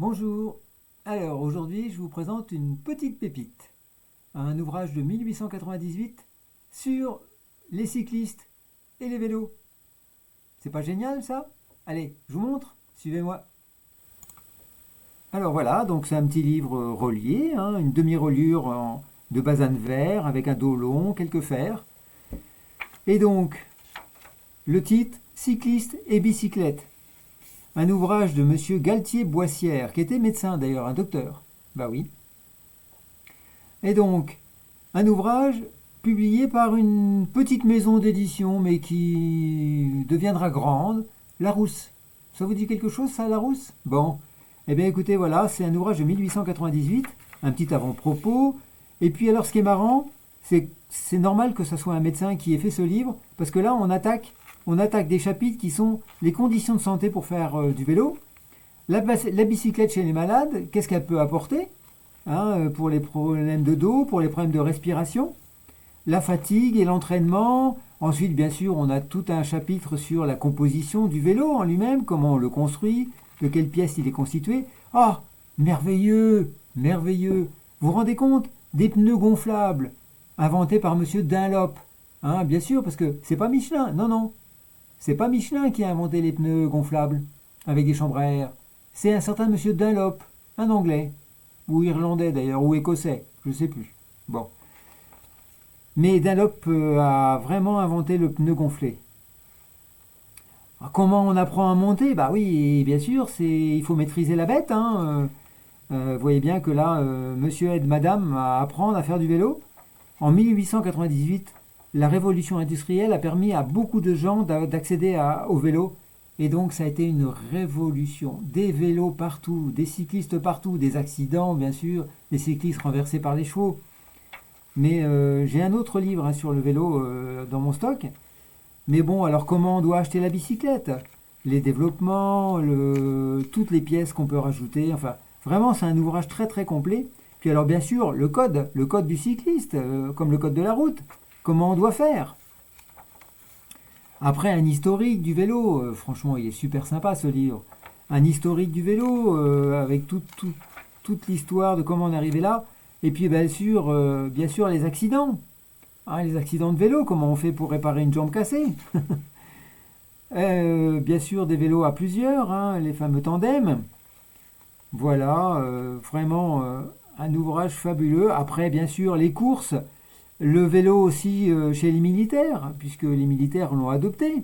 Bonjour, alors aujourd'hui je vous présente une petite pépite, un ouvrage de 1898 sur les cyclistes et les vélos. C'est pas génial ça? Allez, je vous montre, suivez-moi. Alors voilà, donc c'est un petit livre relié, une demi-reliure de basane vert avec un dos long, quelques fers. Et donc, le titre, Cyclistes et bicyclette. Un ouvrage de monsieur Galtier-Boissière, qui était médecin d'ailleurs, un docteur. Bah oui. Et donc, un ouvrage publié par une petite maison d'édition, mais qui deviendra grande, Larousse. Ça vous dit quelque chose, ça, Larousse? Bon. Eh bien, écoutez, voilà, c'est un ouvrage de 1898, un petit avant-propos. Et puis, alors, ce qui est marrant, c'est normal que ce soit un médecin qui ait fait ce livre, parce que là, on attaque des chapitres qui sont les conditions de santé pour faire du vélo, la bicyclette chez les malades, qu'est-ce qu'elle peut apporter pour les problèmes de dos, pour les problèmes de respiration, la fatigue et l'entraînement. Ensuite, bien sûr, on a tout un chapitre sur la composition du vélo en lui-même, comment on le construit, de quelles pièces il est constitué. Ah, merveilleux, merveilleux. Vous vous rendez compte? Des pneus gonflables, inventés par monsieur Dunlop. Bien sûr, parce que c'est pas Michelin, non, non. C'est pas Michelin qui a inventé les pneus gonflables avec des chambres à air. C'est un certain monsieur Dunlop, un Anglais, ou Irlandais d'ailleurs, ou Écossais, je sais plus. Bon. Mais Dunlop a vraiment inventé le pneu gonflé. Alors, comment on apprend à monter? Bah oui, bien sûr, il faut maîtriser la bête. Vous voyez bien que là, monsieur aide madame à apprendre à faire du vélo. En 1898, la révolution industrielle a permis à beaucoup de gens d'accéder au vélo. Et donc ça a été une révolution. Des vélos partout, des cyclistes partout, des accidents bien sûr, des cyclistes renversés par les chevaux. Mais j'ai un autre livre sur le vélo dans mon stock. Mais bon, alors comment on doit acheter la bicyclette? Les développements, toutes les pièces qu'on peut rajouter. Enfin, vraiment c'est un ouvrage très très complet. Puis alors bien sûr, le code du cycliste, comme le code de la route. Comment on doit faire? Après, un historique du vélo. Franchement, il est super sympa ce livre. Un historique du vélo avec toute l'histoire de comment on est arrivé là. Et puis bien sûr les accidents. Les accidents de vélo, comment on fait pour réparer une jambe cassée? Bien sûr des vélos à plusieurs, les fameux tandems. Voilà, vraiment un ouvrage fabuleux. Après, bien sûr, les courses. Le vélo aussi chez les militaires, puisque les militaires l'ont adopté.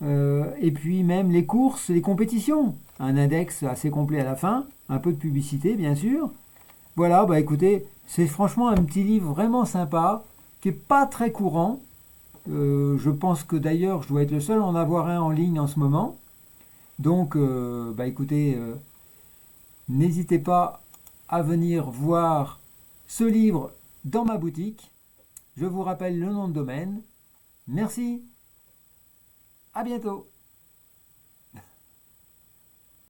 Et puis même les courses, les compétitions. Un index assez complet à la fin, un peu de publicité bien sûr. Voilà, bah écoutez, c'est franchement un petit livre vraiment sympa, qui n'est pas très courant. Je pense que d'ailleurs je dois être le seul à en avoir un en ligne en ce moment. Donc, bah écoutez, n'hésitez pas à venir voir ce livre dans ma boutique. Je vous rappelle le nom de domaine. Merci. À bientôt.